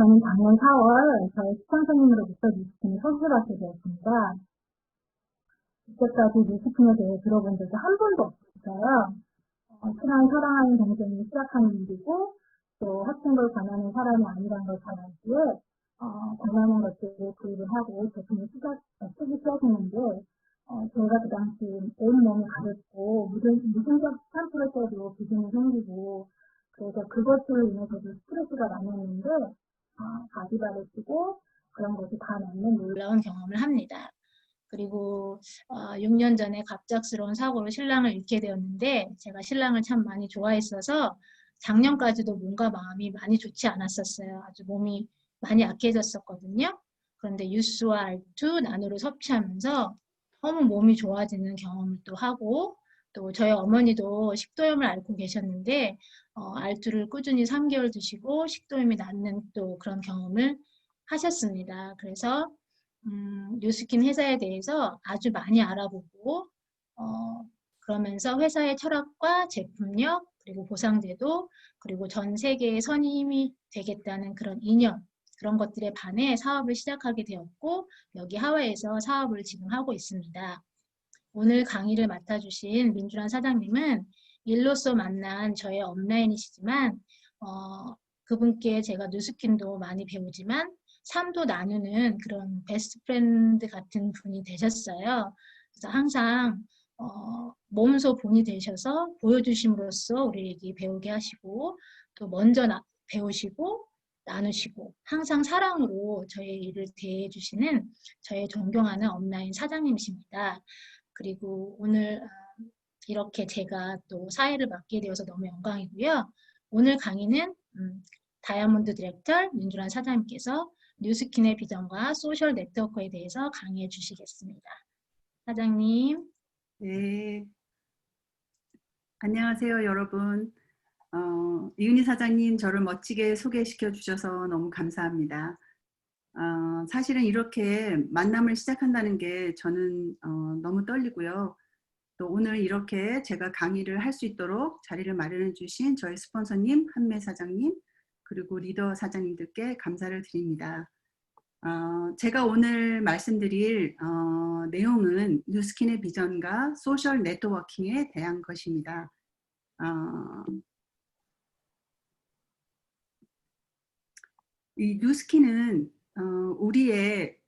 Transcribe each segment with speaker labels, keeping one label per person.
Speaker 1: 저는 작년 4월 저희 스폰서님으로부터 뉴스킨을 선물하게 되었습니다. 이때까지 뉴스킨에 대해 들어본 적이 한 번도 없었어요. 친한 사랑하는 동생이 시작하는 일이고 또 학생을 권하는 사람이 아니라는 걸 잘 알기에 권하는 것들을 구입을 하고 제품을 쓰기 시작했는데 제가 그 당시 온몸이 가렵고 무슨적 샴푸를 써도 비듬이 생기고 그래서 그것으로 인해서도 스트레스가 많았는데 바디바를 쓰고 그런 것이 다 낫는 놀라운 경험을 합니다. 그리고 6년 전에 갑작스러운 사고로 신랑을 잃게 되었는데 제가 신랑을 참 많이 좋아했어서 작년까지도 몸과 마음이 많이 좋지 않았었어요. 아주 몸이 많이 약해졌었거든요. 그런데 유스와 알투, 나노를 섭취하면서 너무 몸이 좋아지는 경험을 또 하고 또 저희 어머니도 식도염을 앓고 계셨는데 알투를 꾸준히 3개월 드시고 식도염이 낫는 또 그런 경험을 하셨습니다. 그래서 뉴스킨 회사에 대해서 아주 많이 알아보고 그러면서 회사의 철학과 제품력 그리고 보상제도 그리고 전 세계의 선임이 되겠다는 그런 이념 그런 것들에 반해 사업을 시작하게 되었고 여기 하와이에서 사업을 지금 하고 있습니다. 오늘 강의를 맡아주신 민주란 사장님은 일로서 만난 저의 업라인이시지만 그분께 제가 뉴스킨도 많이 배우지만 삶도 나누는 그런 베스트 프렌드 같은 분이 되셨어요. 그래서 항상 몸소 본이 되셔서 보여주심으로써 우리에게 배우게 하시고 또 먼저 배우시고 나누시고 항상 사랑으로 저의 일을 대해주시는 저의 존경하는 업라인 사장님이십니다. 그리고 오늘 이렇게 제가 또 사회를 맡게 되어서 너무 영광이고요. 오늘 강의는 다이아몬드 디렉터 민주란 사장님께서 뉴스킨의 비전과 소셜 네트워크에 대해서 강의해 주시겠습니다. 사장님.
Speaker 2: 네. 안녕하세요, 여러분. 이은희 사장님, 저를 멋지게 소개시켜 주셔서 너무 감사합니다. 사실은 이렇게 만남을 시작한다는 게 저는 너무 떨리고요. 또 오늘 이렇게 제가 강의를 할 수 있도록 자리를 마련해 주신 저희 스폰서님, 한매 사장님, 그리고 리더 사장님들께 감사를 드립니다. 제가 오늘 말씀드릴 내용은 뉴스킨의 비전과 소셜 네트워킹에 대한 것입니다. 이 뉴스킨은 우리의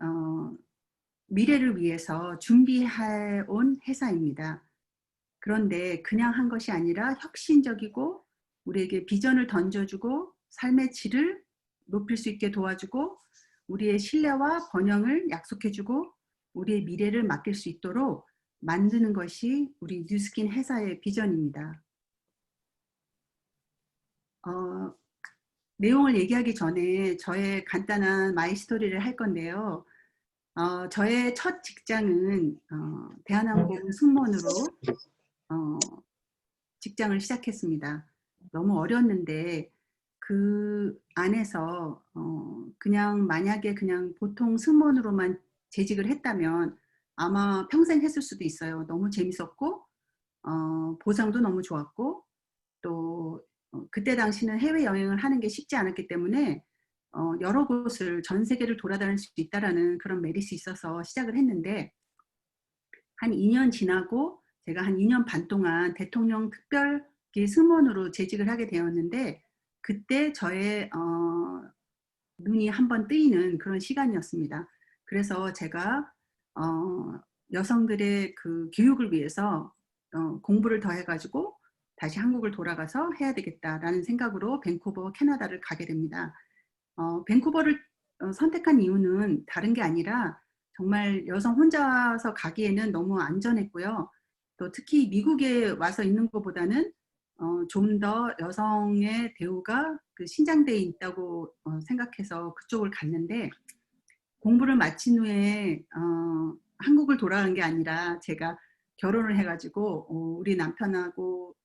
Speaker 2: 미래를 위해서 준비해 온 회사입니다. 그런데 그냥 한 것이 아니라 혁신적이고 우리에게 비전을 던져주고 삶의 질을 높일 수 있게 도와주고 우리의 신뢰와 번영을 약속해주고 우리의 미래를 맡길 수 있도록 만드는 것이 우리 뉴스킨 회사의 비전입니다. 내용을 얘기하기 전에 저의 간단한 마이 스토리를 할 건데요. 저의 첫 직장은 대한항공 승무원으로 직장을 시작했습니다. 너무 어렸는데 그 안에서 그냥 만약에 그냥 보통 승무원으로만 재직을 했다면 아마 평생 했을 수도 있어요. 너무 재밌었고 보상도 너무 좋았고 또 그때 당시는 해외여행을 하는 게 쉽지 않았기 때문에 여러 곳을 전 세계를 돌아다닐 수 있다라는 그런 메리트이 있어서 시작을 했는데 한 2년 지나고 제가 한 2년 반 동안 대통령 특별기 승무원으로 재직을 하게 되었는데 그때 저의 눈이 한번 뜨이는 그런 시간이었습니다. 그래서 제가 여성들의 그 교육을 위해서 공부를 더 해가지고 다시 한국을 돌아가서 해야 되겠다라는 생각으로 밴쿠버 캐나다를 가게 됩니다. 밴쿠버를 선택한 이유는 다른 게 아니라 정말 여성 혼자서 가기에는 너무 안전했고요. 또 특히 미국에 와서 있는 것보다는 좀 더 여성의 대우가 그 신장되어 있다고 생각해서 그쪽을 갔는데 공부를 마친 후에 한국을 돌아간 게 아니라 제가 결혼을 해가지고 우리 남편하고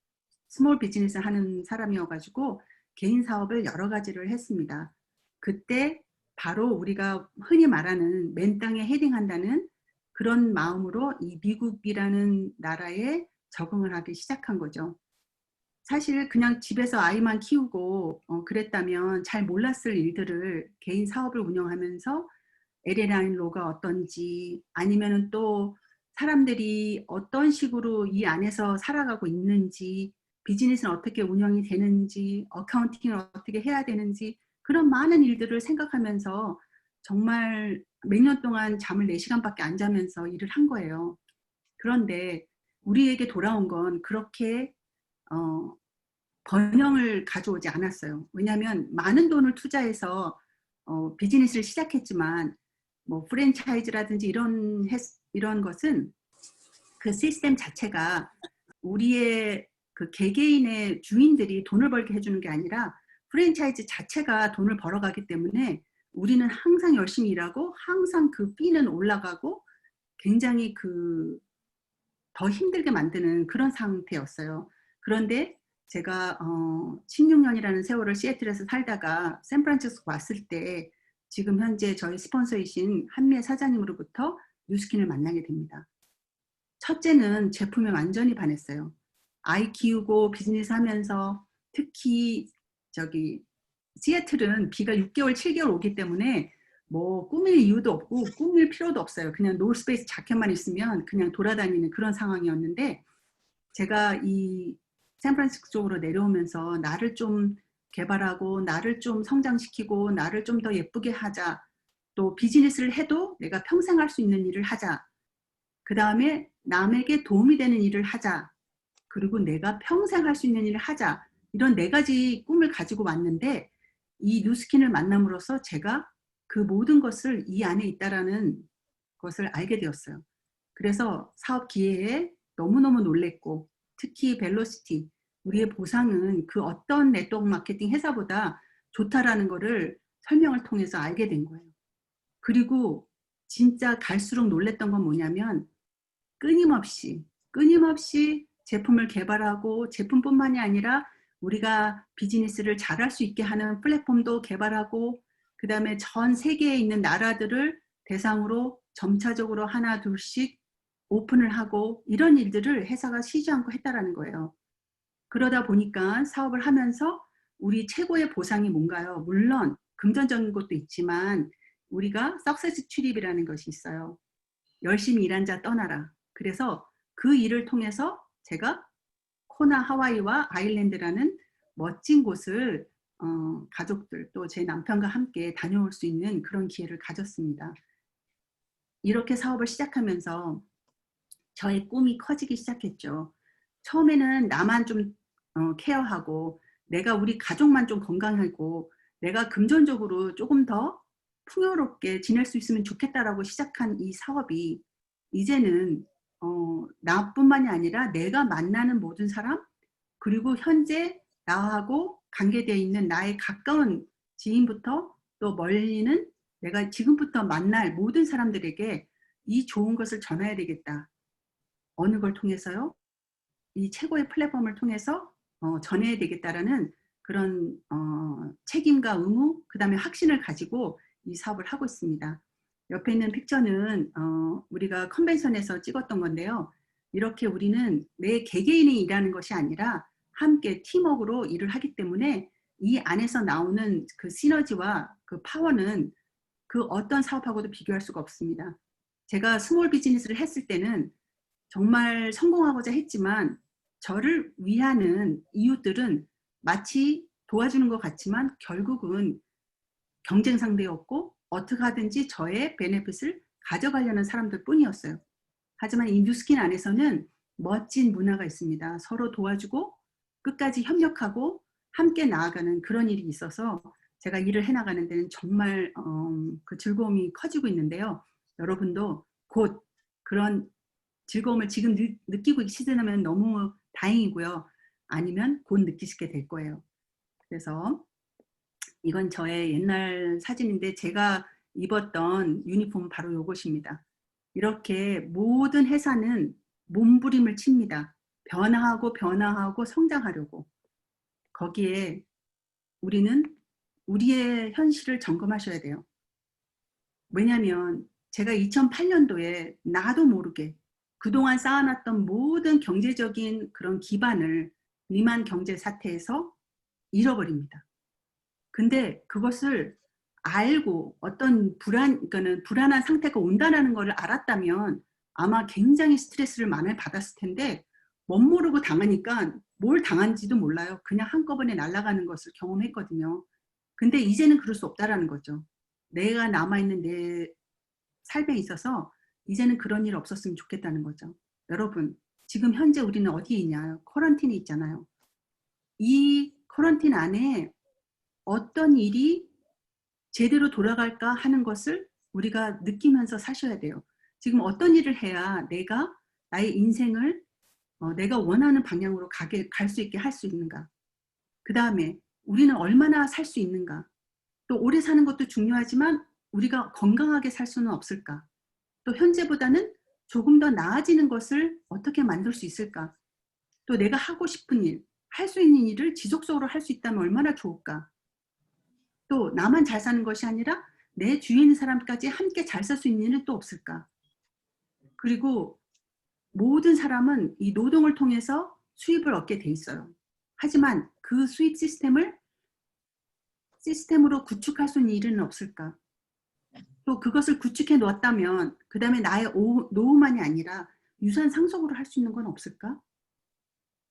Speaker 2: 스몰 비즈니스 하는 사람이어가지고 개인 사업을 여러 가지를 했습니다. 그때 바로 우리가 흔히 말하는 맨 땅에 헤딩한다는 그런 마음으로 이 미국이라는 나라에 적응을 하기 시작한 거죠. 사실 그냥 집에서 아이만 키우고 그랬다면 잘 몰랐을 일들을 개인 사업을 운영하면서 LLI 로가 어떤지, 아니면은 또 사람들이 어떤 식으로 이 안에서 살아가고 있는지, 비즈니스는 어떻게 운영이 되는지, 어카운팅을 어떻게 해야 되는지, 그런 많은 일들을 생각하면서 정말 몇 년 동안 잠을 4시간밖에 안 자면서 일을 한 거예요. 그런데 우리에게 돌아온 건 그렇게 번영을 가져오지 않았어요. 왜냐하면 많은 돈을 투자해서 비즈니스를 시작했지만 뭐 프랜차이즈라든지 이런 것은 그 시스템 자체가 우리의 그 개개인의 주인들이 돈을 벌게 해주는 게 아니라 프랜차이즈 자체가 돈을 벌어가기 때문에 우리는 항상 열심히 일하고 항상 그 피는 올라가고 굉장히 더 힘들게 만드는 그런 상태였어요. 그런데 제가 16년이라는 세월을 시애틀에서 살다가 샌프란시스코 왔을 때 지금 현재 저희 스폰서이신 한미애 사장님으로부터 뉴스킨을 만나게 됩니다. 첫째는 제품에 완전히 반했어요. 아이 키우고 비즈니스 하면서 특히 시애틀은 비가 6개월, 7개월 오기 때문에 뭐 꾸밀 이유도 없고 꾸밀 필요도 없어요. 그냥 노스페이스 자켓만 있으면 그냥 돌아다니는 그런 상황이었는데, 제가 이 샌프란시스코 쪽으로 내려오면서 나를 좀 개발하고 나를 좀 성장시키고 나를 좀 더 예쁘게 하자, 또 비즈니스를 해도 내가 평생 할 수 있는 일을 하자, 그 다음에 남에게 도움이 되는 일을 하자, 그리고 내가 평생 할 수 있는 일을 하자, 이런 4가지 꿈을 가지고 왔는데 이 뉴스킨을 만남으로써 제가 그 모든 것을 이 안에 있다라는 것을 알게 되었어요. 그래서 사업 기회에 너무너무 놀랬고, 특히 벨로시티, 우리의 보상은 그 어떤 네트워크 마케팅 회사보다 좋다라는 것을 설명을 통해서 알게 된 거예요. 그리고 진짜 갈수록 놀랬던 건 뭐냐면 끊임없이 제품을 개발하고, 제품뿐만이 아니라 우리가 비즈니스를 잘할 수 있게 하는 플랫폼도 개발하고, 그 다음에 전 세계에 있는 나라들을 대상으로 점차적으로 하나 둘씩 오픈을 하고, 이런 일들을 회사가 쉬지 않고 했다라는 거예요. 그러다 보니까 사업을 하면서 우리 최고의 보상이 뭔가요? 물론 금전적인 것도 있지만 우리가 석세스 트립이라는 것이 있어요. 열심히 일한 자 떠나라. 그래서 그 일을 통해서 제가 코나 하와이와 아일랜드라는 멋진 곳을 가족들 또 제 남편과 함께 다녀올 수 있는 그런 기회를 가졌습니다. 이렇게 사업을 시작하면서 저의 꿈이 커지기 시작했죠. 처음에는 나만 좀 케어하고, 내가 우리 가족만 좀 건강하고, 내가 금전적으로 조금 더 풍요롭게 지낼 수 있으면 좋겠다라고 시작한 이 사업이 이제는 나뿐만이 아니라 내가 만나는 모든 사람, 그리고 현재 나하고 관계되어 있는 나의 가까운 지인부터 또 멀리는 내가 지금부터 만날 모든 사람들에게 이 좋은 것을 전해야 되겠다. 어느 걸 통해서요? 이 최고의 플랫폼을 통해서 전해야 되겠다라는 그런 책임과 의무, 그 다음에 확신을 가지고 이 사업을 하고 있습니다. 옆에 있는 픽처는 우리가 컨벤션에서 찍었던 건데요. 이렇게 우리는 내 개개인이 일하는 것이 아니라 함께 팀워크로 일을 하기 때문에 이 안에서 나오는 그 시너지와 그 파워는 그 어떤 사업하고도 비교할 수가 없습니다. 제가 스몰 비즈니스를 했을 때는 정말 성공하고자 했지만 저를 위하는 이웃들은 마치 도와주는 것 같지만 결국은 경쟁 상대였고 어떻게 하든지 저의 베네핏을 가져가려는 사람들 뿐이었어요. 하지만 이 뉴스킨 안에서는 멋진 문화가 있습니다. 서로 도와주고 끝까지 협력하고 함께 나아가는 그런 일이 있어서 제가 일을 해나가는 데는 정말 그 즐거움이 커지고 있는데요. 여러분도 곧 그런 즐거움을 지금 느끼고 계시다면 너무 다행이고요. 아니면 곧 느끼시게 될 거예요. 그래서 이건 저의 옛날 사진인데 제가 입었던 유니폼은 바로 이것입니다. 이렇게 모든 회사는 몸부림을 칩니다. 변화하고 성장하려고. 거기에 우리는 우리의 현실을 점검하셔야 돼요. 왜냐하면 제가 2008년도에 나도 모르게 그동안 쌓아놨던 모든 경제적인 그런 기반을 리만 경제 사태에서 잃어버립니다. 근데 그것을 알고 어떤 그러니까는 불안한 상태가 온다는 것을 알았다면 아마 굉장히 스트레스를 많이 받았을 텐데 멋모르고 당하니까 뭘 당한지도 몰라요. 그냥 한꺼번에 날아가는 것을 경험했거든요. 근데 이제는 그럴 수 없다라는 거죠. 내가 남아있는 내 삶에 있어서 이제는 그런 일 없었으면 좋겠다는 거죠. 여러분, 지금 현재 우리는 어디에 있냐요? 쿼런틴에 있잖아요. 이 쿼런틴 안에 어떤 일이 제대로 돌아갈까 하는 것을 우리가 느끼면서 사셔야 돼요. 지금 어떤 일을 해야 내가 나의 인생을 내가 원하는 방향으로 갈 수 있게 할 수 있는가. 그 다음에 우리는 얼마나 살 수 있는가. 또 오래 사는 것도 중요하지만 우리가 건강하게 살 수는 없을까. 또 현재보다는 조금 더 나아지는 것을 어떻게 만들 수 있을까. 또 내가 하고 싶은 일, 할 수 있는 일을 지속적으로 할 수 있다면 얼마나 좋을까. 또 나만 잘 사는 것이 아니라 내 주위에 있는 사람까지 함께 잘 살 수 있는 일은 또 없을까. 그리고 모든 사람은 이 노동을 통해서 수입을 얻게 돼 있어요. 하지만 그 수입 시스템으로 구축할 수 있는 일은 없을까. 또 그것을 구축해 놓았다면 그 다음에 나의 노후만이 아니라 유산 상속으로 할 수 있는 건 없을까?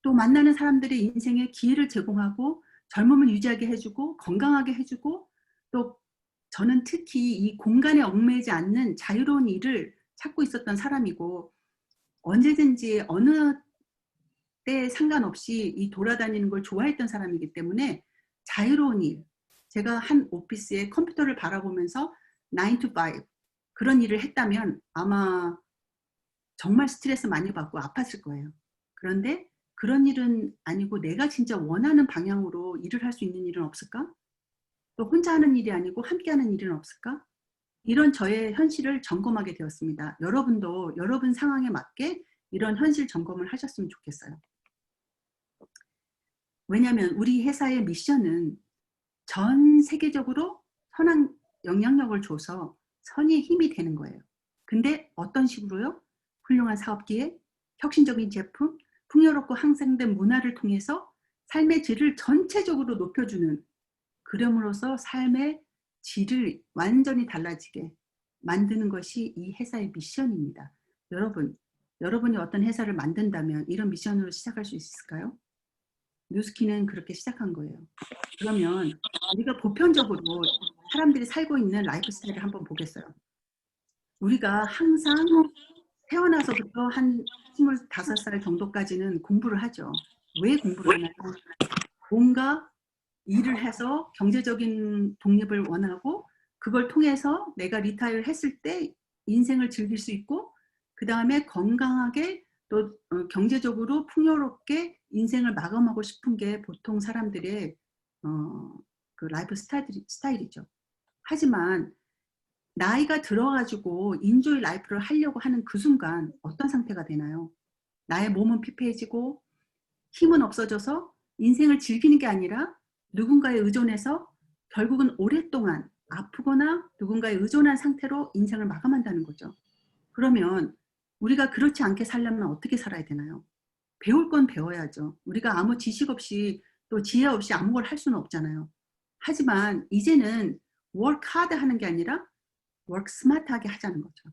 Speaker 2: 또 만나는 사람들의 인생에 기회를 제공하고 젊음을 유지하게 해주고 건강하게 해주고 또 저는 특히 이 공간에 얽매이지 않는 자유로운 일을 찾고 있었던 사람이고 언제든지 어느 때 상관없이 이 돌아다니는 걸 좋아했던 사람이기 때문에 자유로운 일, 제가 한 오피스에 컴퓨터를 바라보면서 9 to 5 그런 일을 했다면 아마 정말 스트레스 많이 받고 아팠을 거예요. 그런데 그런 일은 아니고 내가 진짜 원하는 방향으로 일을 할 수 있는 일은 없을까? 또 혼자 하는 일이 아니고 함께 하는 일은 없을까? 이런 저의 현실을 점검하게 되었습니다. 여러분도 여러분 상황에 맞게 이런 현실 점검을 하셨으면 좋겠어요. 왜냐하면 우리 회사의 미션은 전 세계적으로 선한 영향력을 줘서 선의의 힘이 되는 거예요. 근데 어떤 식으로요? 훌륭한 사업기획, 혁신적인 제품, 풍요롭고 향상된 문화를 통해서 삶의 질을 전체적으로 높여주는, 그럼으로써 삶의 질을 완전히 달라지게 만드는 것이 이 회사의 미션입니다. 여러분이 어떤 회사를 만든다면 이런 미션으로 시작할 수 있을까요? 뉴스키는 그렇게 시작한 거예요. 그러면 우리가 보편적으로 사람들이 살고 있는 라이프 스타일을 한번 보겠어요. 우리가 항상 태어나서부터 한 25살 정도까지는 공부를 하죠. 왜 공부를 하나요? 뭔가 일을 해서 경제적인 독립을 원하고 그걸 통해서 내가 리타이어를 했을 때 인생을 즐길 수 있고 그 다음에 건강하게 또 경제적으로 풍요롭게 인생을 마감하고 싶은 게 보통 사람들의 그 라이프 스타일이죠. 하지만 나이가 들어가지고 인조이 라이프를 하려고 하는 그 순간 어떤 상태가 되나요? 나의 몸은 피폐해지고 힘은 없어져서 인생을 즐기는 게 아니라 누군가에 의존해서 결국은 오랫동안 아프거나 누군가에 의존한 상태로 인생을 마감한다는 거죠. 그러면 우리가 그렇지 않게 살려면 어떻게 살아야 되나요? 배울 건 배워야죠. 우리가 아무 지식 없이 또 지혜 없이 아무 걸 할 수는 없잖아요. 하지만 이제는 work hard 하는 게 아니라 work smart하게 하자는 거죠.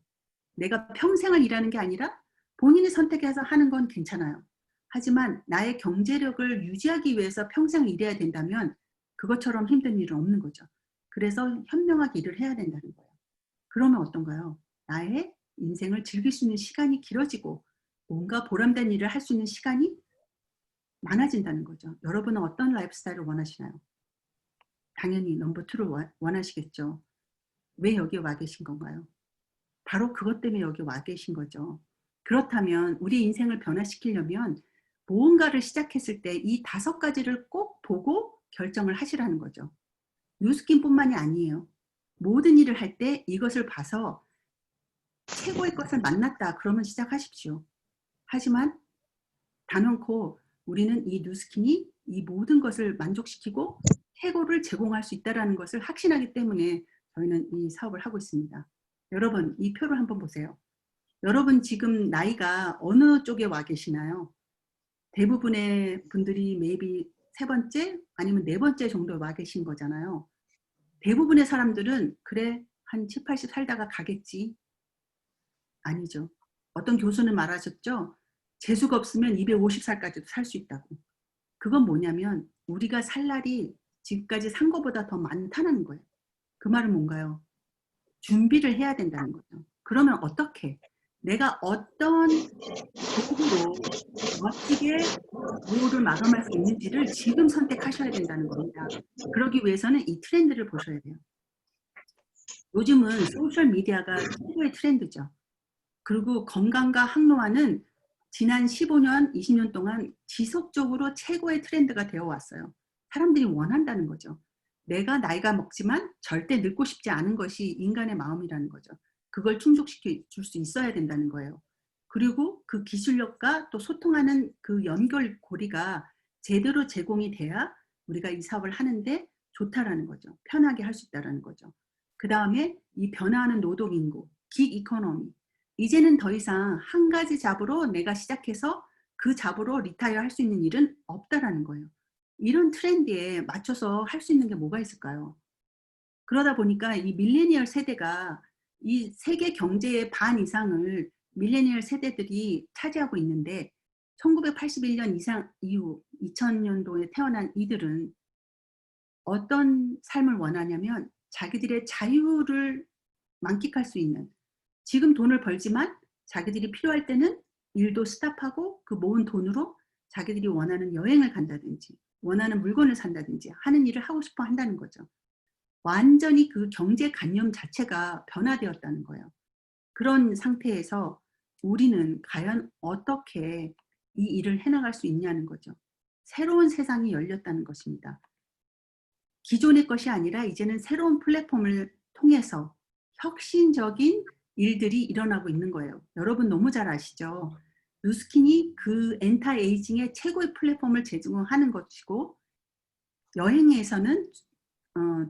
Speaker 2: 내가 평생을 일하는 게 아니라 본인이 선택해서 하는 건 괜찮아요. 하지만 나의 경제력을 유지하기 위해서 평생 일해야 된다면 그것처럼 힘든 일은 없는 거죠. 그래서 현명하게 일을 해야 된다는 거예요. 그러면 어떤가요? 나의 인생을 즐길 수 있는 시간이 길어지고 뭔가 보람된 일을 할 수 있는 시간이 많아진다는 거죠. 여러분은 어떤 라이프 스타일을 원하시나요? 당연히 넘버 2를 원하시겠죠. 왜 여기 와 계신 건가요? 바로 그것 때문에 여기 와 계신 거죠. 그렇다면 우리 인생을 변화시키려면 무언가를 시작했을 때 이 5가지를 꼭 보고 결정을 하시라는 거죠. 뉴스킨뿐만이 아니에요. 모든 일을 할 때 이것을 봐서 최고의 것을 만났다 그러면 시작하십시오. 하지만 단언코 우리는 이 뉴스킨이 이 모든 것을 만족시키고 최고를 제공할 수 있다는 것을 확신하기 때문에 저희는 이 사업을 하고 있습니다. 여러분 이 표를 한번 보세요. 여러분 지금 나이가 어느 쪽에 와 계시나요? 대부분의 분들이 maybe 세 번째 아니면 네 번째 정도 와 계신 거잖아요. 대부분의 사람들은 그래 한 7, 80 살다가 가겠지. 아니죠. 어떤 교수는 말하셨죠. 재수가 없으면 250살까지도 살 수 있다고. 그건 뭐냐면 우리가 살 날이 지금까지 산 것보다 더 많다는 거예요. 그 말은 뭔가요? 준비를 해야 된다는 거죠. 그러면 어떻게? 내가 어떤 도구로 멋지게 노후를 마감할 수 있는지를 지금 선택하셔야 된다는 겁니다. 그러기 위해서는 이 트렌드를 보셔야 돼요. 요즘은 소셜미디어가 최고의 트렌드죠. 그리고 건강과 항노화는 지난 15년, 20년 동안 지속적으로 최고의 트렌드가 되어 왔어요. 사람들이 원한다는 거죠. 내가 나이가 먹지만 절대 늙고 싶지 않은 것이 인간의 마음이라는 거죠. 그걸 충족시켜 줄 수 있어야 된다는 거예요. 그리고 그 기술력과 또 소통하는 그 연결고리가 제대로 제공이 돼야 우리가 이 사업을 하는데 좋다라는 거죠. 편하게 할 수 있다라는 거죠. 그 다음에 이 변화하는 노동인구, 긱 이코노미. 이제는 더 이상 한 가지 잡으로 내가 시작해서 그 잡으로 리타이어 할 수 있는 일은 없다라는 거예요. 이런 트렌드에 맞춰서 할 수 있는 게 뭐가 있을까요? 그러다 보니까 이 밀레니얼 세대가 이 세계 경제의 반 이상을 밀레니얼 세대들이 차지하고 있는데 1981년 이상 이후 2000년도에 태어난 이들은 어떤 삶을 원하냐면 자기들의 자유를 만끽할 수 있는, 지금 돈을 벌지만 자기들이 필요할 때는 일도 스탑하고 그 모은 돈으로 자기들이 원하는 여행을 간다든지 원하는 물건을 산다든지 하는 일을 하고 싶어 한다는 거죠. 완전히 그 경제관념 자체가 변화되었다는 거예요. 그런 상태에서 우리는 과연 어떻게 이 일을 해나갈 수 있냐는 거죠. 새로운 세상이 열렸다는 것입니다. 기존의 것이 아니라 이제는 새로운 플랫폼을 통해서 혁신적인 일들이 일어나고 있는 거예요. 여러분 너무 잘 아시죠? 누스킨이 그 엔타에이징의 최고의 플랫폼을 제공하는 것이고, 여행에서는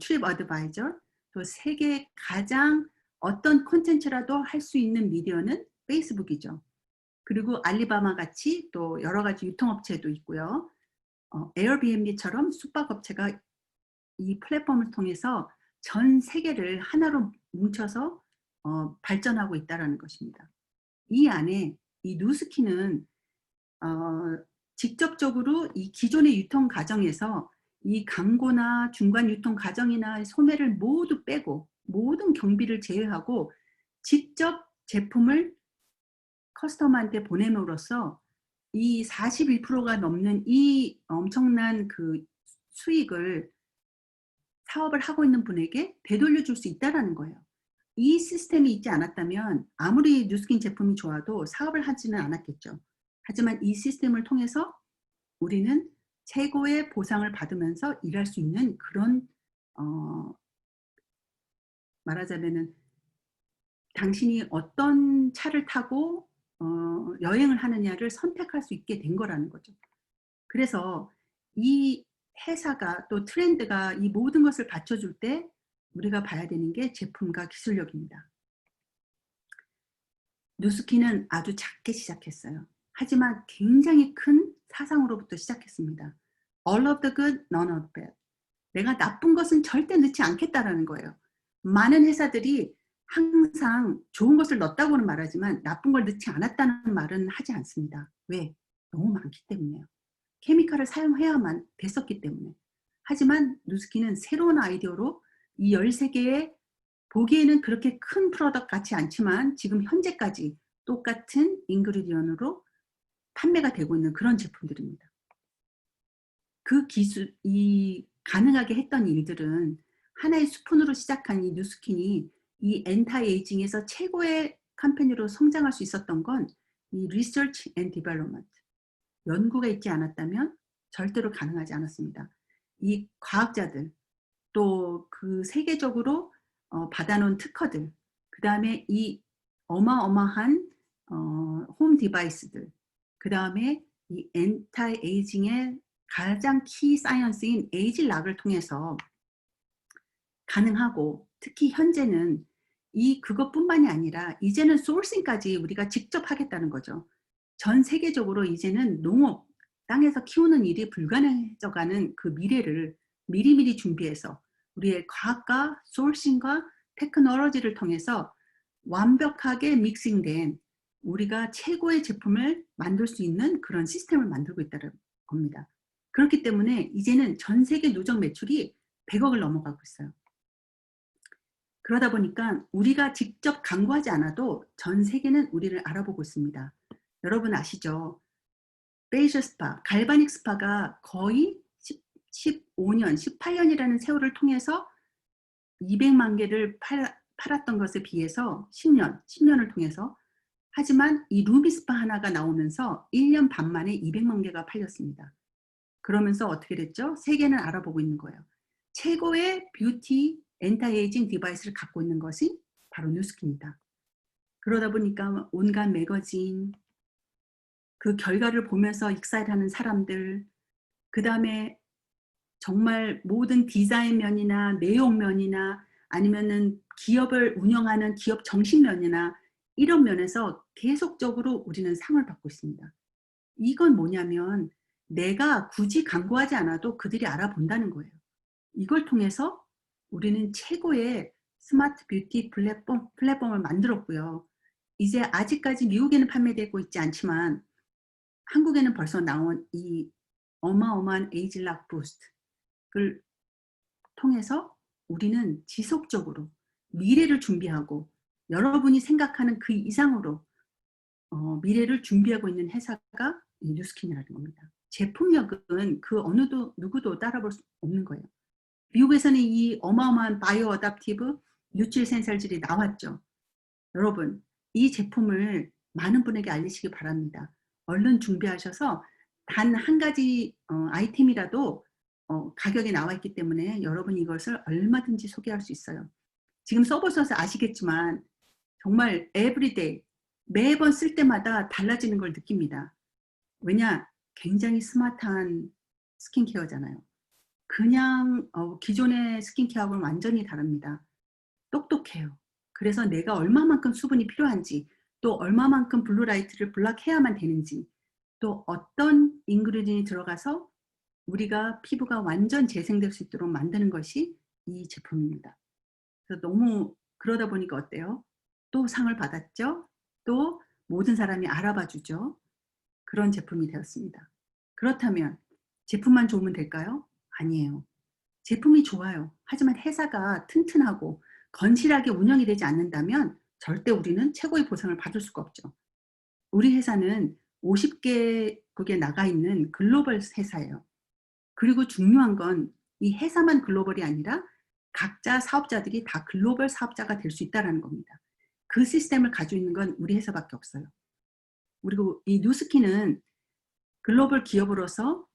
Speaker 2: 트립 어드바이저, 또 세계 가장 어떤 콘텐츠라도 할 수 있는 미디어는 페이스북이죠. 그리고 알리바마 같이 또 여러 가지 유통업체도 있고요. 에어비앤비처럼 숙박업체가 이 플랫폼을 통해서 전 세계를 하나로 뭉쳐서 발전하고 있다는 것입니다. 이 안에 이 누스키는 직접적으로 이 기존의 유통 과정에서 이 광고나 중간 유통 과정이나 소매를 모두 빼고 모든 경비를 제외하고 직접 제품을 커스터머한테 보냄으로써 이 41%가 넘는 이 엄청난 그 수익을 사업을 하고 있는 분에게 되돌려 줄 수 있다는 거예요. 이 시스템이 있지 않았다면 아무리 누스킨 제품이 좋아도 사업을 하지는 않았겠죠. 하지만 이 시스템을 통해서 우리는 최고의 보상을 받으면서 일할 수 있는 그런 말하자면은 당신이 어떤 차를 타고 여행을 하느냐를 선택할 수 있게 된 거라는 거죠. 그래서 이 회사가 또 트렌드가 이 모든 것을 받쳐줄 때 우리가 봐야 되는 게 제품과 기술력입니다. 누스키는 아주 작게 시작했어요. 하지만 굉장히 큰 사상으로부터 시작했습니다. All of the good, none of the bad. 내가 나쁜 것은 절대 넣지 않겠다라는 거예요. 많은 회사들이 항상 좋은 것을 넣었다고는 말하지만 나쁜 걸 넣지 않았다는 말은 하지 않습니다. 왜? 너무 많기 때문에요. 케미칼을 사용해야만 됐었기 때문에. 하지만 누스키는 새로운 아이디어로 이 13개의 보기에는 그렇게 큰 프로덕트 같지 않지만 지금 현재까지 똑같은 인그리디언으로 판매가 되고 있는 그런 제품들입니다. 그 기술, 이 가능하게 했던 일들은 하나의 스푼으로 시작한 이 누스킨이 이 엔타에이징에서 최고의 컴퍼니로 성장할 수 있었던 건 이 리서치 앤 디벨롭먼트, 연구가 있지 않았다면 절대로 가능하지 않았습니다. 이 과학자들, 또 그 세계적으로 받아놓은 특허들, 그 다음에 이 어마어마한 홈 디바이스들, 그 다음에 이 엔타이 에이징의 가장 키 사이언스인 에이지락을 통해서 가능하고, 특히 현재는 이 그것뿐만이 아니라 이제는 소싱까지 우리가 직접 하겠다는 거죠. 전 세계적으로 이제는 농업, 땅에서 키우는 일이 불가능해져가는 그 미래를 미리미리 준비해서 우리의 과학과 소싱과 테크놀로지를 통해서 완벽하게 믹싱된 우리가 최고의 제품을 만들 수 있는 그런 시스템을 만들고 있다는 겁니다. 그렇기 때문에 이제는 전 세계 누적 매출이 100억을 넘어가고 있어요. 그러다 보니까 우리가 직접 광고하지 않아도 전 세계는 우리를 알아보고 있습니다. 여러분 아시죠? 페이셜 스파, 갈바닉 스파가 거의 15년, 18년이라는 세월을 통해서 200만 개를 팔았던 것에 비해서 10년을 통해서, 하지만 이 루비 스파 하나가 나오면서 1년 반 만에 200만 개가 팔렸습니다. 그러면서 어떻게 됐죠? 세계는 알아보고 있는 거예요. 최고의 뷰티 엔타에이징 디바이스를 갖고 있는 것이 바로 뉴스킨입니다. 그러다 보니까 온갖 매거진, 그 결과를 보면서 익사이트하는 사람들, 그 다음에 정말 모든 디자인 면이나 내용 면이나 아니면은 기업을 운영하는 기업 정신 면이나 이런 면에서 계속적으로 우리는 상을 받고 있습니다. 이건 뭐냐면 내가 굳이 광고하지 않아도 그들이 알아본다는 거예요. 이걸 통해서 우리는 최고의 스마트 뷰티 플랫폼을 만들었고요. 이제 아직까지 미국에는 판매되고 있지 않지만 한국에는 벌써 나온 이 어마어마한 에이지락 부스트를 통해서 우리는 지속적으로 미래를 준비하고 여러분이 생각하는 그 이상으로 미래를 준비하고 있는 회사가 이 뉴스킨이라는 겁니다. 제품력은 그 누구도 따라볼 수 없는 거예요. 미국에서는 이 어마어마한 바이오 어답티브 뉴트리 센서들이 나왔죠. 여러분, 이 제품을 많은 분에게 알리시기 바랍니다. 얼른 준비하셔서 단 한 가지 아이템이라도 가격이 나와 있기 때문에 여러분이 이것을 얼마든지 소개할 수 있어요. 지금 써보셔서 아시겠지만 정말 에브리데이 매번 쓸 때마다 달라지는 걸 느낍니다. 왜냐? 굉장히 스마트한 스킨케어잖아요. 그냥 기존의 스킨케어하고는 완전히 다릅니다. 똑똑해요. 그래서 내가 얼마만큼 수분이 필요한지, 또 얼마만큼 블루라이트를 블락해야만 되는지, 또 어떤 인그리디언이 들어가서 우리가 피부가 완전 재생될 수 있도록 만드는 것이 이 제품입니다. 그래서 너무 그러다 보니까 어때요? 또 상을 받았죠? 또 모든 사람이 알아봐 주죠? 그런 제품이 되었습니다. 그렇다면 제품만 좋으면 될까요? 아니에요. 제품이 좋아요. 하지만 회사가 튼튼하고 건실하게 운영이 되지 않는다면 절대 우리는 최고의 보상을 받을 수가 없죠. 우리 회사는 50개국에 나가 있는 글로벌 회사예요. 그리고 중요한 건 이 회사만 글로벌이 아니라 각자 사업자들이 다 글로벌 사업자가 될 수 있다는 겁니다. 그 시스템을 가지고 있는 건 우리 회사밖에 없어요. 그리고 이 뉴스킨은 글로벌 기업으로서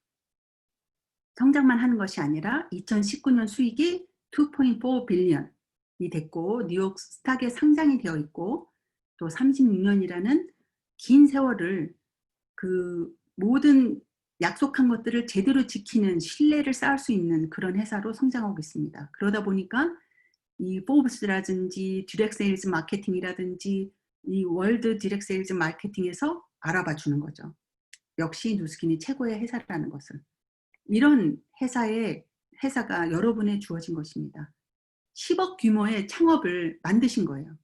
Speaker 2: 성장만 하는 것이 아니라 2019년 수익이 2.4 빌리언이 됐고 뉴욕 스탁에 상장이 되어 있고 또 36년이라는 긴 세월을 그 모든 약속한 것들을 제대로 지키는 신뢰를 쌓을 수 있는 그런 회사로 성장하고 있습니다. 그러다 보니까 이 포브스라든지 디렉트 세일즈 마케팅이라든지 이 월드 디렉트 세일즈 마케팅에서 알아봐 주는 거죠. 역시 뉴스킨이 최고의 회사라는 것을. 이런 회사가 여러분에 주어진 것입니다. 10억 규모의 창업을 만드신 거예요.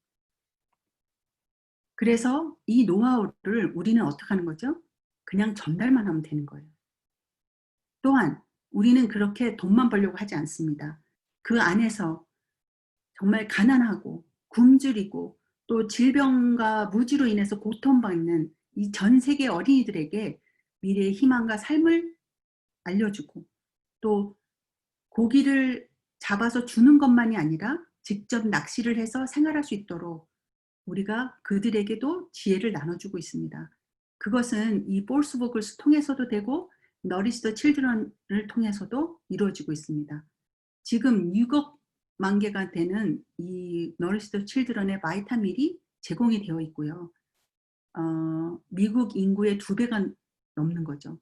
Speaker 2: 그래서 이 노하우를 우리는 어떻게 하는 거죠? 그냥 전달만 하면 되는 거예요. 또한 우리는 그렇게 돈만 벌려고 하지 않습니다. 그 안에서 정말 가난하고 굶주리고 또 질병과 무지로 인해서 고통받는 이 전 세계 어린이들에게 미래의 희망과 삶을 알려주고 또 고기를 잡아서 주는 것만이 아니라 직접 낚시를 해서 생활할 수 있도록 우리가 그들에게도 지혜를 나눠주고 있습니다. 그것은 이 볼스보글스 통해서도 되고 너리시 더 칠드런을 통해서도 이루어지고 있습니다. 지금 6억만 개가 되는 이 너리시 더 칠드런의 바이타밀이 제공이 되어 있고요. 미국 인구의 2배가 넘는 거죠.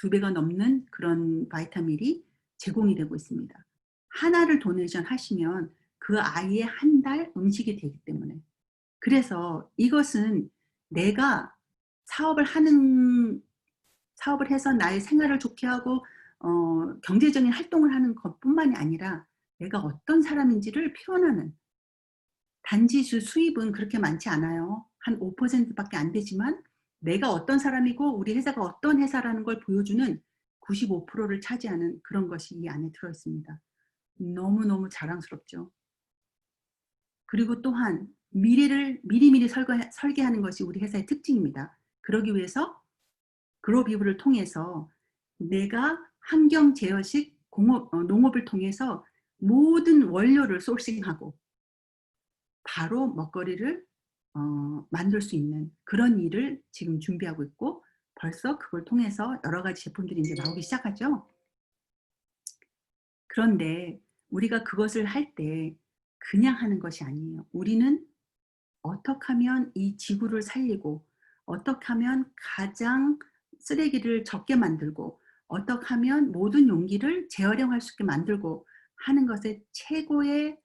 Speaker 2: 2배가 넘는 그런 바이타밀이 제공이 되고 있습니다. 하나를 도네이션 하시면 그 아이의 한 달 음식이 되기 때문에. 그래서 이것은 내가 사업을 하는 사업을 해서 나의 생활을 좋게 하고 경제적인 활동을 하는 것뿐만이 아니라 내가 어떤 사람인지를 표현하는, 단지 수입은 그렇게 많지 않아요. 한 5%밖에 안 되지만 내가 어떤 사람이고 우리 회사가 어떤 회사라는 걸 보여주는 95%를 차지하는 그런 것이 이 안에 들어 있습니다. 너무너무 자랑스럽죠. 그리고 또한 미래를 미리미리 설계하는 것이 우리 회사의 특징입니다. 그러기 위해서 그로비브를 통해서 내가 환경 제어식 농업을 통해서 모든 원료를 소싱하고 바로 먹거리를 만들 수 있는 그런 일을 지금 준비하고 있고, 벌써 그걸 통해서 여러 가지 제품들이 이제 나오기 시작하죠. 그런데 우리가 그것을 할 때 그냥 하는 것이 아니에요. 우리는 어떻게 하면 이 지구를 살리고, 어떻게 하면 가장 쓰레기를 적게 만들고, 어떻게 하면 모든 용기를 재활용할 수 있게 만들고 하는 것에 최고의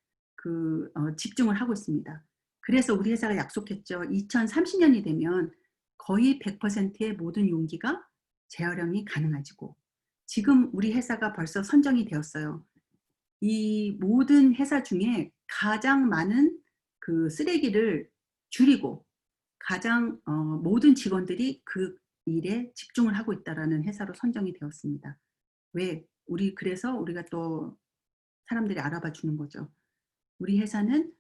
Speaker 2: 집중을 하고 있습니다. 그래서 우리 회사가 약속했죠. 2030년이 되면 거의 100%의 모든 용기가 재활용이 가능해지고, 지금 우리 회사가 벌써 선정이 되었어요. 이 모든 회사 중에 가장 많은 그 쓰레기를 줄이고 가장 모든 직원들이 그 일에 집중을 하고 있다라는 회사로 선정이 되었습니다. 왜? 그래서 우리가 또 사람들이 알아봐 주는 거죠. 우리 회사는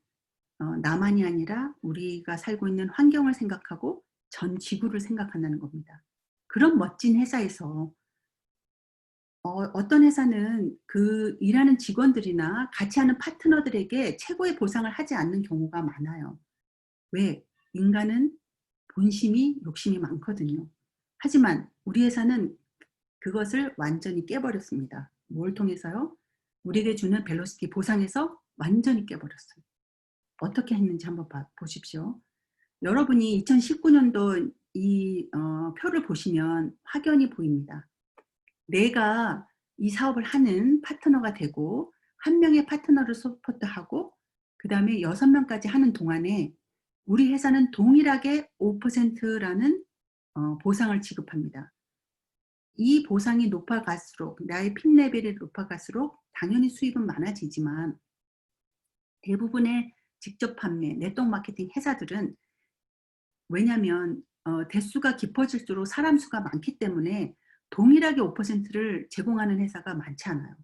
Speaker 2: 나만이 아니라 우리가 살고 있는 환경을 생각하고 전 지구를 생각한다는 겁니다. 그런 멋진 회사에서 어떤 회사는 그 일하는 직원들이나 같이 하는 파트너들에게 최고의 보상을 하지 않는 경우가 많아요. 왜? 인간은 본심이 욕심이 많거든요. 하지만 우리 회사는 그것을 완전히 깨버렸습니다. 뭘 통해서요? 우리에게 주는 벨로시티 보상에서 완전히 깨버렸어요. 어떻게 했는지 한번 보십시오. 여러분이 2019년도 이 표를 보시면 확연히 보입니다. 내가 이 사업을 하는 파트너가 되고 한 명의 파트너를 서포트하고 그다음에 6명까지 하는 동안에 우리 회사는 동일하게 5%라는 보상을 지급합니다. 이 보상이 높아갈수록, 나의 핀 레벨이 높아갈수록 당연히 수입은 많아지지만 대부분의 직접 판매, 네트워크 마케팅 회사들은, 왜냐하면 대수가 깊어질수록 사람 수가 많기 때문에 동일하게 5%를 제공하는 회사가 많지 않아요.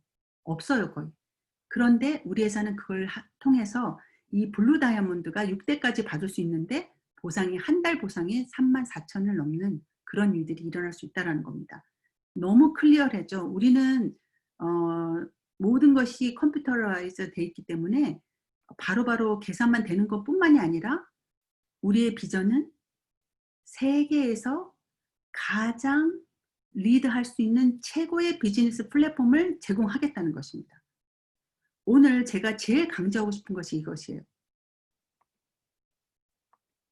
Speaker 2: 없어요, 거의. 그런데 우리 회사는 그걸 통해서 이 블루 다이아몬드가 6대까지 받을 수 있는데 보상이 한 달 보상이 34,000을 넘는 그런 일들이 일어날 수 있다는 겁니다. 너무 클리어하죠. 우리는 모든 것이 컴퓨터라이즈 돼 있기 때문에 바로바로 계산만 되는 것뿐만이 아니라 우리의 비전은 세계에서 가장 리드할 수 있는 최고의 비즈니스 플랫폼을 제공하겠다는 것입니다. 오늘 제가 제일 강조하고 싶은 것이 이것이에요.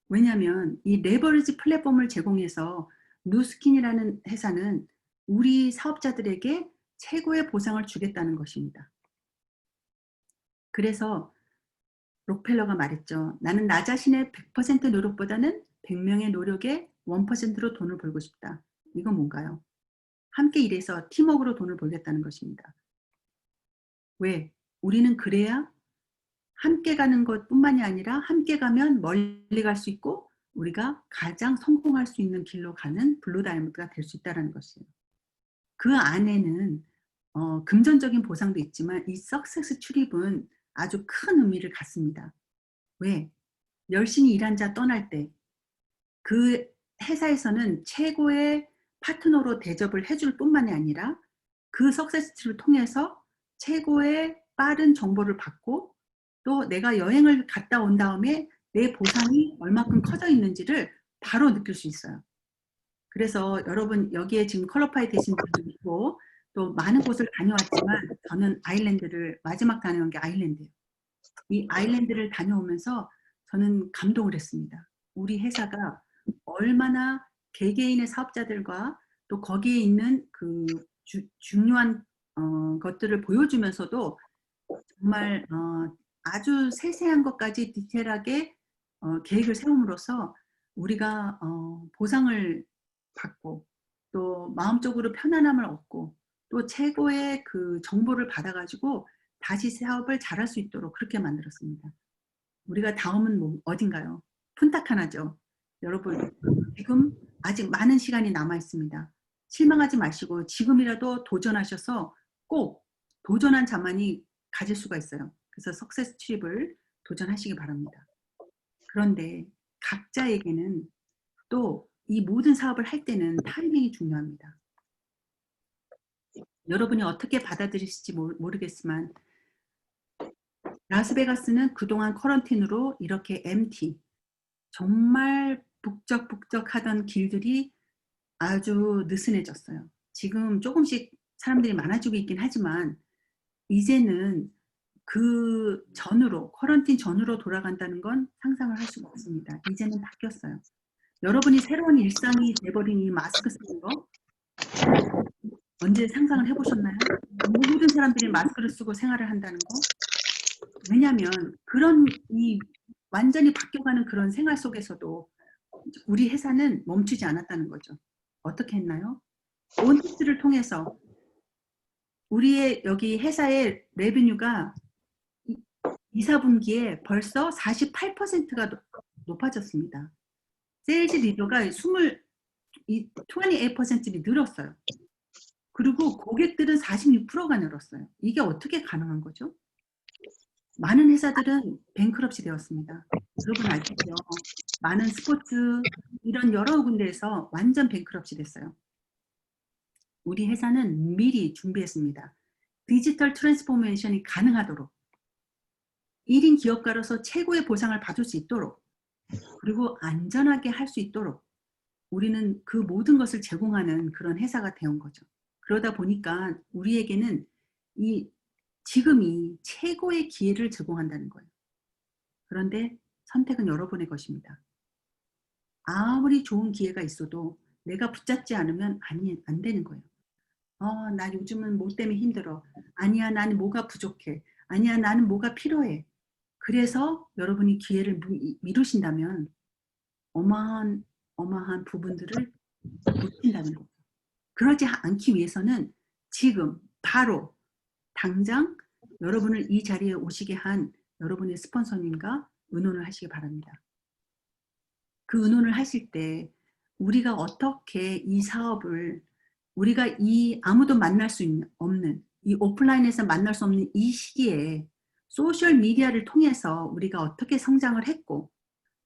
Speaker 2: 왜냐하면 이 레버리지 플랫폼을 제공해서 누스킨이라는 회사는 우리 사업자들에게 최고의 보상을 주겠다는 것입니다. 그래서 록펠러가 말했죠. 나는 나 자신의 100% 노력보다는 100명의 노력에 1%로 돈을 벌고 싶다. 이건 뭔가요? 함께 일해서 팀워크로 돈을 벌겠다는 것입니다. 왜? 우리는 그래야 함께 가는 것뿐만이 아니라 함께 가면 멀리 갈 수 있고 우리가 가장 성공할 수 있는 길로 가는 블루 다이아몬드가 될 수 있다는 것이에요. 그 안에는 금전적인 보상도 있지만 이 석세스 출입은 아주 큰 의미를 갖습니다. 왜? 열심히 일한 자 떠날 때 그 회사에서는 최고의 파트너로 대접을 해줄 뿐만이 아니라 그 석세스를 통해서 최고의 빠른 정보를 받고 또 내가 여행을 갔다 온 다음에 내 보상이 얼마큼 커져 있는지를 바로 느낄 수 있어요. 그래서 여러분 여기에 지금 퀄리파이 되신 분도 있고 또 많은 곳을 다녀왔지만 저는 아일랜드를 마지막 다녀온 게 아일랜드예요. 이 아일랜드를 다녀오면서 저는 감동을 했습니다. 우리 회사가 얼마나 개개인의 사업자들과 또 거기에 있는 그 중요한 것들을 보여주면서도 정말 아주 세세한 것까지 디테일하게 계획을 세움으로써 우리가 보상을 받고 또 마음적으로 편안함을 얻고 또 최고의 그 정보를 받아가지고 다시 사업을 잘할 수 있도록 그렇게 만들었습니다. 우리가 다음은 어딘가요? 푼탁 하나죠. 여러분, 지금 아직 많은 시간이 남아 있습니다. 실망하지 마시고 지금이라도 도전하셔서 꼭 도전한 자만이 가질 수가 있어요. 그래서 석세스 트립을 도전하시기 바랍니다. 그런데 각자에게는 또 이 모든 사업을 할 때는 타이밍이 중요합니다. 여러분이 어떻게 받아들이실지 모르겠지만 라스베가스는 그동안 쿼런틴으로 이렇게 MT, 정말 북적북적하던 길들이 아주 느슨해졌어요. 지금 조금씩 사람들이 많아지고 있긴 하지만 이제는 그 전으로, 쿼런틴 전으로 돌아간다는 건 상상을 할 수가 없습니다. 이제는 바뀌었어요. 여러분이 새로운 일상이 돼버린 이 마스크 쓰는 거 언제 상상을 해보셨나요? 모든 사람들이 마스크를 쓰고 생활을 한다는 거. 왜냐하면 그런 이 완전히 바뀌어가는 그런 생활 속에서도 우리 회사는 멈추지 않았다는 거죠. 어떻게 했나요? 온택스를 통해서 우리의 여기 회사의 레베뉴가 2, 4분기에 벌써 48%가 높아졌습니다. 세일즈 리더가 28%이 늘었어요. 그리고 고객들은 46%가 늘었어요. 이게 어떻게 가능한 거죠? 많은 회사들은 뱅크럽시 되었습니다. 여러분 아시죠? 많은 스포츠 이런 여러 군데에서 완전 뱅크럽시 됐어요. 우리 회사는 미리 준비했습니다. 디지털 트랜스포메이션이 가능하도록 1인 기업가로서 최고의 보상을 받을 수 있도록 그리고 안전하게 할 수 있도록 우리는 그 모든 것을 제공하는 그런 회사가 되온 거죠. 그러다 보니까 우리에게는 지금이 최고의 기회를 제공한다는 거예요. 그런데 선택은 여러분의 것입니다. 아무리 좋은 기회가 있어도 내가 붙잡지 않으면 안 되는 거예요. 나 요즘은 뭐 때문에 힘들어. 아니야, 나는 뭐가 부족해. 아니야, 나는 뭐가 필요해. 그래서 여러분이 기회를 미루신다면 어마한 부분들을 놓친다는 거예요. 그러지 않기 위해서는 지금 바로 당장 여러분을 이 자리에 오시게 한 여러분의 스폰서님과 의논을 하시기 바랍니다. 그 의논을 하실 때 우리가 어떻게 이 사업을 우리가 아무도 만날 수 없는 이 오프라인에서 만날 수 없는 이 시기에 소셜 미디어를 통해서 우리가 어떻게 성장을 했고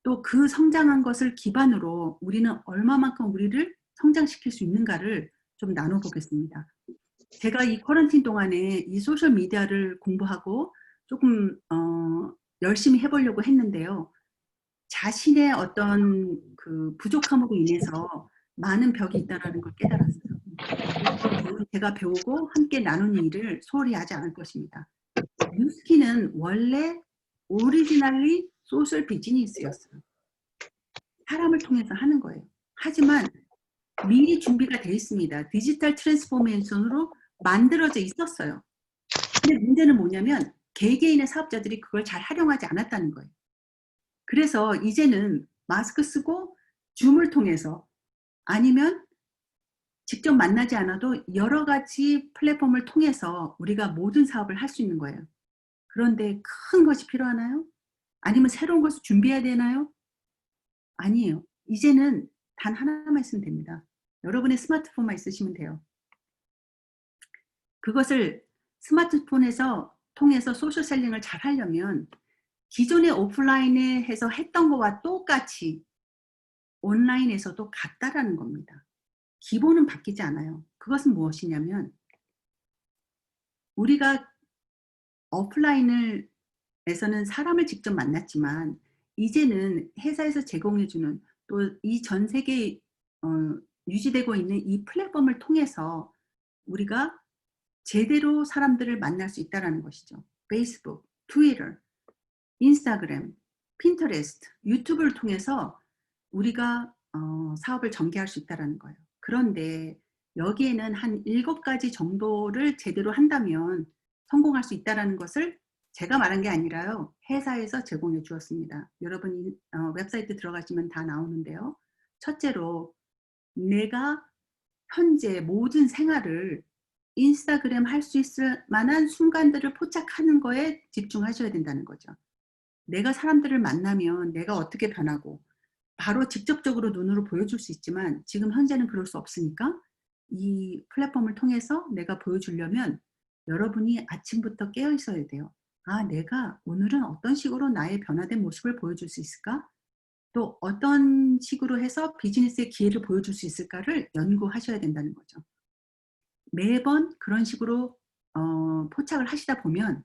Speaker 2: 또 그 성장한 것을 기반으로 우리는 얼마만큼 우리를 성장시킬 수 있는가를 좀 나눠보겠습니다. 제가 이 쿼런틴 동안에 이 소셜 미디어를 공부하고 조금 열심히 해보려고 했는데요. 자신의 어떤 그 부족함으로 인해서 많은 벽이 있다는 걸 깨달았어요. 제가 배우고 함께 나누는 일을 소홀히 하지 않을 것입니다. 뉴스키는 원래 오리지널리 소셜 비즈니스였어요. 사람을 통해서 하는 거예요. 하지만 미리 준비가 되어 있습니다. 디지털 트랜스포메이션으로 만들어져 있었어요. 근데 문제는 뭐냐면 개개인의 사업자들이 그걸 잘 활용하지 않았다는 거예요. 그래서 이제는 마스크 쓰고 줌을 통해서 아니면 직접 만나지 않아도 여러 가지 플랫폼을 통해서 우리가 모든 사업을 할 수 있는 거예요. 그런데 큰 것이 필요하나요? 아니면 새로운 것을 준비해야 되나요? 아니에요. 이제는 단 하나만 있으면 됩니다. 여러분의 스마트폰만 있으시면 돼요. 그것을 스마트폰에서 통해서 소셜셀링을 잘 하려면 기존의 오프라인에 해서 했던 것과 똑같이 온라인에서도 같다라는 겁니다. 기본은 바뀌지 않아요. 그것은 무엇이냐면 우리가 오프라인에서는 사람을 직접 만났지만 이제는 회사에서 제공해주는 또 이 전 세계에 유지되고 있는 이 플랫폼을 통해서 우리가 제대로 사람들을 만날 수 있다는 것이죠. 페이스북, 트위터, 인스타그램, 핀터레스트, 유튜브를 통해서 우리가 사업을 전개할 수 있다는 거예요. 그런데 여기에는 한 7가지 정도를 제대로 한다면 성공할 수 있다는 것을 제가 말한 게 아니라요. 회사에서 제공해 주었습니다. 여러분이 웹사이트 들어가시면 다 나오는데요. 첫째로 내가 현재 모든 생활을 인스타그램 할 수 있을 만한 순간들을 포착하는 거에 집중하셔야 된다는 거죠. 내가 사람들을 만나면 내가 어떻게 변하고 바로 직접적으로 눈으로 보여줄 수 있지만 지금 현재는 그럴 수 없으니까 이 플랫폼을 통해서 내가 보여주려면 여러분이 아침부터 깨어 있어야 돼요. '아 내가 오늘은 어떤 식으로 나의 변화된 모습을 보여줄 수 있을까? 또 어떤 식으로 해서 비즈니스의 기회를 보여줄 수 있을까?'를 연구하셔야 된다는 거죠. 매번 그런 식으로 포착을 하시다 보면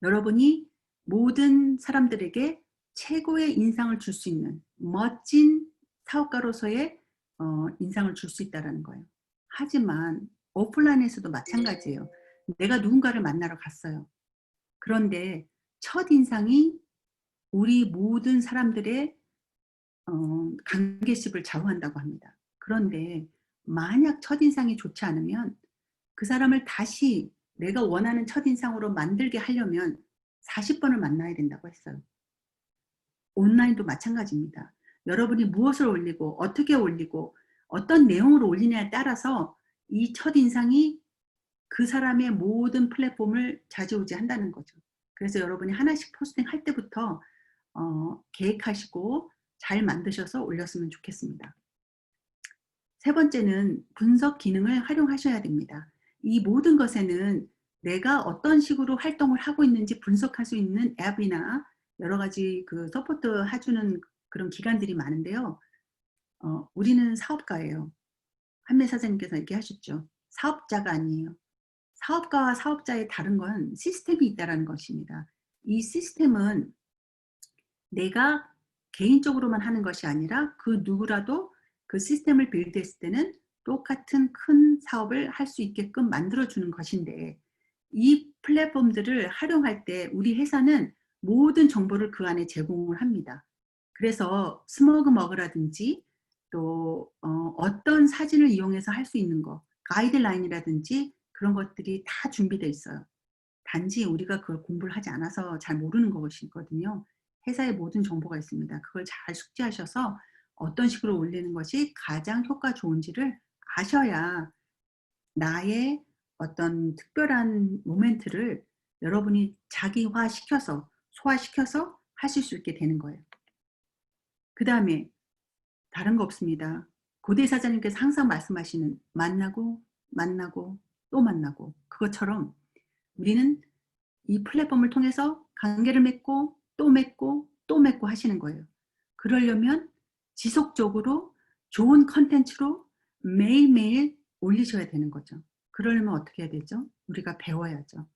Speaker 2: 여러분이 모든 사람들에게 최고의 인상을 줄 수 있는 멋진 사업가로서의 인상을 줄 수 있다라는 거예요. 하지만 오프라인에서도 마찬가지예요. 내가 누군가를 만나러 갔어요. 그런데 첫인상이 우리 모든 사람들의 관계십을 좌우한다고 합니다. 그런데 만약 첫인상이 좋지 않으면 그 사람을 다시 내가 원하는 첫인상으로 만들게 하려면 40번을 만나야 된다고 했어요. 온라인도 마찬가지입니다. 여러분이 무엇을 올리고 어떻게 올리고 어떤 내용으로 올리냐에 따라서 이 첫인상이 그 사람의 모든 플랫폼을 좌지우지한다는 거죠. 그래서 여러분이 하나씩 포스팅 할 때부터 계획하시고 잘 만드셔서 올렸으면 좋겠습니다. 세 번째는 분석 기능을 활용하셔야 됩니다. 이 모든 것에는 내가 어떤 식으로 활동을 하고 있는지 분석할 수 있는 앱이나 여러 가지 그 서포트 해주는 그런 기관들이 많은데요. 우리는 사업가예요. 한매 사장님께서 얘기하셨죠. 사업자가 아니에요. 사업가와 사업자의 다른 건 시스템이 있다는 것입니다. 이 시스템은 내가 개인적으로만 하는 것이 아니라 그 누구라도 그 시스템을 빌드했을 때는 똑같은 큰 사업을 할 수 있게끔 만들어주는 것인데 이 플랫폼들을 활용할 때 우리 회사는 모든 정보를 그 안에 제공을 합니다. 그래서 스모그머그라든지 또 어떤 사진을 이용해서 할 수 있는 거 가이드라인이라든지 그런 것들이 다 준비되어 있어요. 단지 우리가 그걸 공부를 하지 않아서 잘 모르는 것이거든요. 회사에 모든 정보가 있습니다. 그걸 잘 숙지하셔서 어떤 식으로 올리는 것이 가장 효과 좋은지를 아셔야 나의 어떤 특별한 모멘트를 여러분이 자기화시켜서 소화시켜서 하실 수 있게 되는 거예요. 그다음에 다른 거 없습니다. 고대 사장님께서 항상 말씀하시는 만나고 만나고 또 만나고 그것처럼 우리는 이 플랫폼을 통해서 관계를 맺고 또 맺고 또 맺고 하시는 거예요. 그러려면 지속적으로 좋은 컨텐츠로 매일매일 올리셔야 되는 거죠. 그러려면 어떻게 해야 되죠? 우리가 배워야죠.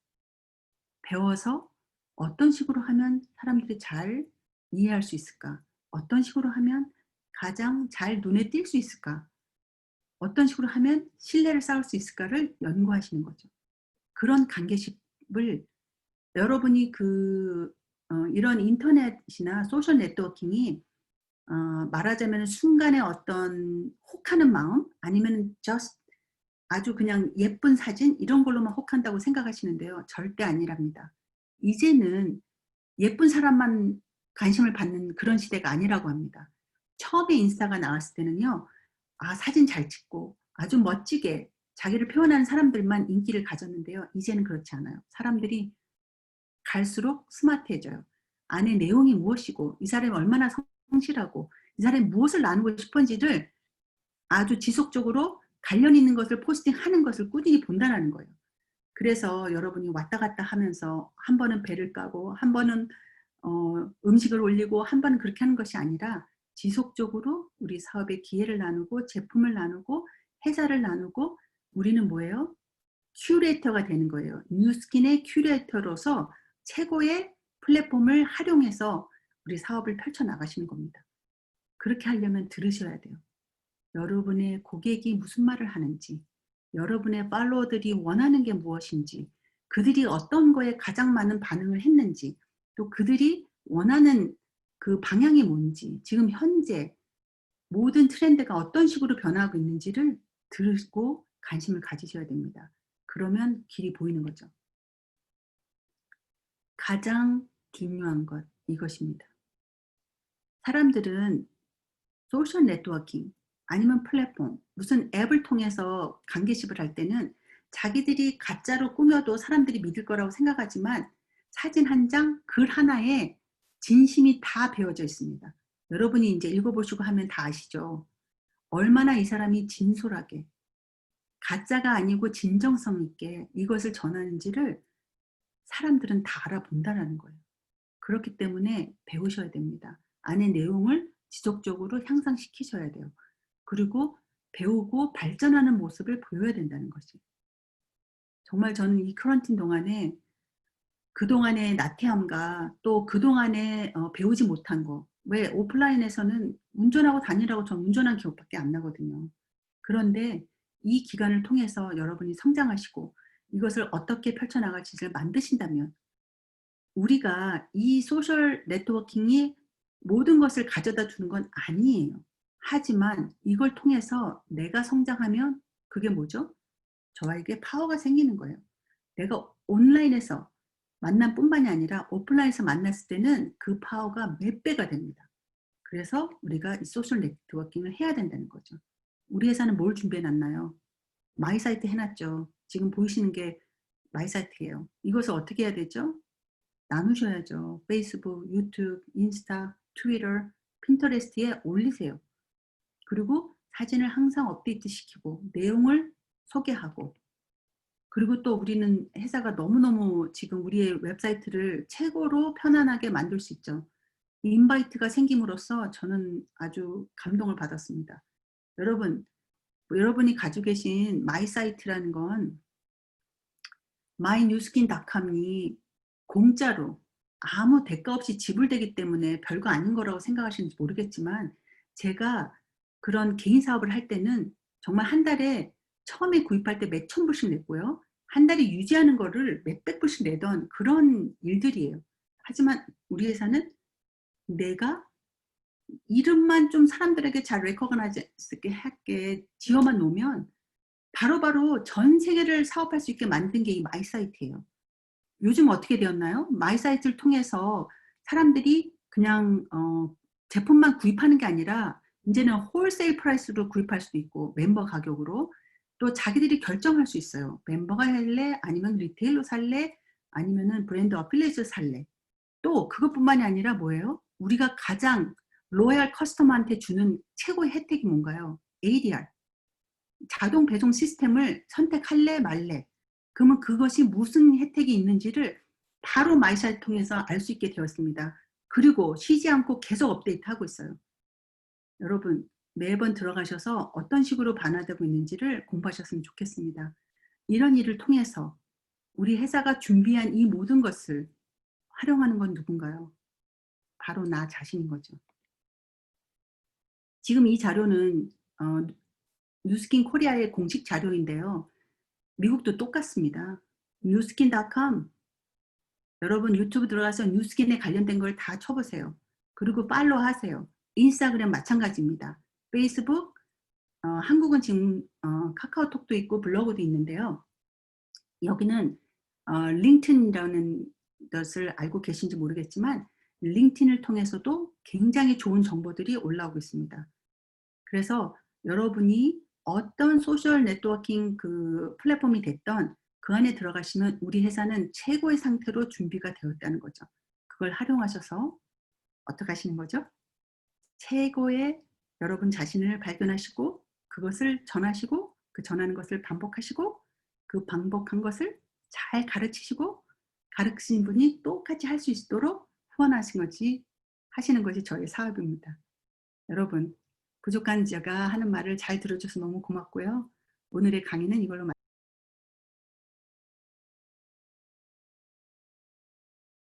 Speaker 2: 배워서 어떤 식으로 하면 사람들이 잘 이해할 수 있을까? 어떤 식으로 하면 가장 잘 눈에 띌 수 있을까? 어떤 식으로 하면 신뢰를 쌓을 수 있을까를 연구하시는 거죠. 그런 관계십을 여러분이 이런 인터넷이나 소셜 네트워킹이 말하자면 순간의 어떤 혹하는 마음 아니면 just 아주 그냥 예쁜 사진 이런 걸로만 혹한다고 생각하시는데요. 절대 아니랍니다. 이제는 예쁜 사람만 관심을 받는 그런 시대가 아니라고 합니다. 처음에 인스타가 나왔을 때는요. 사진 잘 찍고 아주 멋지게 자기를 표현하는 사람들만 인기를 가졌는데요. 이제는 그렇지 않아요. 사람들이 갈수록 스마트해져요. 안에 내용이 무엇이고 이 사람이 얼마나 성실하고 이 사람이 무엇을 나누고 싶은지를 아주 지속적으로 관련 있는 것을 포스팅하는 것을 꾸준히 본다는 거예요. 그래서 여러분이 왔다 갔다 하면서 한 번은 배를 까고 한 번은 음식을 올리고 한 번은 그렇게 하는 것이 아니라 지속적으로 우리 사업의 기회를 나누고 제품을 나누고 회사를 나누고 우리는 뭐예요? 큐레이터가 되는 거예요. 뉴스킨의 큐레이터로서 최고의 플랫폼을 활용해서 우리 사업을 펼쳐나가시는 겁니다. 그렇게 하려면 들으셔야 돼요. 여러분의 고객이 무슨 말을 하는지, 여러분의 팔로워들이 원하는 게 무엇인지, 그들이 어떤 거에 가장 많은 반응을 했는지, 또 그들이 원하는 그 방향이 뭔지, 지금 현재 모든 트렌드가 어떤 식으로 변화하고 있는지를 들고 관심을 가지셔야 됩니다. 그러면 길이 보이는 거죠. 가장 중요한 것 이것입니다. 사람들은 소셜 네트워킹 아니면 플랫폼, 무슨 앱을 통해서 관계십을 할 때는 자기들이 가짜로 꾸며도 사람들이 믿을 거라고 생각하지만 사진 한 장, 글 하나에 진심이 다 배어져 있습니다. 여러분이 이제 읽어보시고 하면 다 아시죠? 얼마나 이 사람이 진솔하게 가짜가 아니고 진정성 있게 이것을 전하는지를 사람들은 다 알아본다라는 거예요. 그렇기 때문에 배우셔야 됩니다. 안의 내용을 지속적으로 향상시키셔야 돼요. 그리고 배우고 발전하는 모습을 보여야 된다는 거죠. 정말 저는 이 쿼런틴 동안에 그동안의 나태함과 또 그동안에 배우지 못한 거, 왜 오프라인에서는 운전하고 다니라고 전 운전한 기억밖에 안 나거든요. 그런데 이 기간을 통해서 여러분이 성장하시고 이것을 어떻게 펼쳐나갈지를 만드신다면 우리가 이 소셜 네트워킹이 모든 것을 가져다 주는 건 아니에요. 하지만 이걸 통해서 내가 성장하면 그게 뭐죠? 저에게 파워가 생기는 거예요. 내가 온라인에서 만남 뿐만이 아니라 오프라인에서 만났을 때는 그 파워가 몇 배가 됩니다. 그래서 우리가 이 소셜 네트워킹을 해야 된다는 거죠. 우리 회사는 뭘 준비해 놨나요? 마이사이트 해놨죠. 지금 보이시는 게 마이사이트예요. 이것을 어떻게 해야 되죠? 나누셔야죠. 페이스북, 유튜브, 인스타, 트위터, 핀터레스트에 올리세요. 그리고 사진을 항상 업데이트 시키고 내용을 소개하고 그리고 또 우리는 회사가 너무너무 지금 우리의 웹사이트를 최고로 편안하게 만들 수 있죠. 이 인바이트가 생김으로써 저는 아주 감동을 받았습니다. 여러분, 여러분이 가지고 계신 마이사이트라는 건 myNewskin.com이 공짜로 아무 대가 없이 지불되기 때문에 별거 아닌 거라고 생각하시는지 모르겠지만 제가 그런 개인 사업을 할 때는 정말 한 달에 처음에 구입할 때 몇천 불씩 냈고요. 한 달에 유지하는 거를 몇백 불씩 내던 그런 일들이에요. 하지만 우리 회사는 내가 이름만 좀 사람들에게 잘 레코그나이즈 하게 지어만 놓으면 바로바로 전 세계를 사업할 수 있게 만든 게 이 마이사이트예요. 요즘 어떻게 되었나요? 마이사이트를 통해서 사람들이 그냥 제품만 구입하는 게 아니라 이제는 홀세일 프라이스로 구입할 수도 있고 멤버 가격으로 또 자기들이 결정할 수 있어요. 멤버가 할래? 아니면 리테일로 살래? 아니면은 브랜드 어필리에이트 살래? 또 그것뿐만이 아니라 뭐예요? 우리가 가장 로얄 커스터머한테 주는 최고의 혜택이 뭔가요? ADR. 자동 배송 시스템을 선택할래 말래. 그러면 그것이 무슨 혜택이 있는지를 바로 마이사이트 통해서 알 수 있게 되었습니다. 그리고 쉬지 않고 계속 업데이트하고 있어요. 여러분 매번 들어가셔서 어떤 식으로 변화되고 있는지를 공부하셨으면 좋겠습니다. 이런 일을 통해서 우리 회사가 준비한 이 모든 것을 활용하는 건 누군가요? 바로 나 자신인 거죠. 지금 이 자료는 뉴스킨 코리아의 공식 자료인데요. 미국도 똑같습니다. 뉴스킨.com 여러분 유튜브 들어가서 뉴스킨에 관련된 걸 다 쳐보세요. 그리고 팔로우 하세요. 인스타그램 마찬가지입니다. 페이스북 한국은 지금 카카오톡도 있고 블로그도 있는데요. 여기는 링크드인이라는 것을 알고 계신지 모르겠지만 링크드인을 통해서도 굉장히 좋은 정보들이 올라오고 있습니다. 그래서 여러분이 어떤 소셜 네트워킹 그 플랫폼이 됐던 그 안에 들어가시면 우리 회사는 최고의 상태로 준비가 되었다는 거죠. 그걸 활용하셔서 어떻게 하시는 거죠? 최고의 여러분 자신을 발견하시고 그것을 전하시고 그 전하는 것을 반복하시고 그 반복한 것을 잘 가르치시고 가르치신 분이 똑같이 할 수 있도록 하시는 것이 저의 사업입니다. 여러분 부족한 제가 하는 말을 잘 들어줘서 너무 고맙고요. 오늘의 강의는 이걸로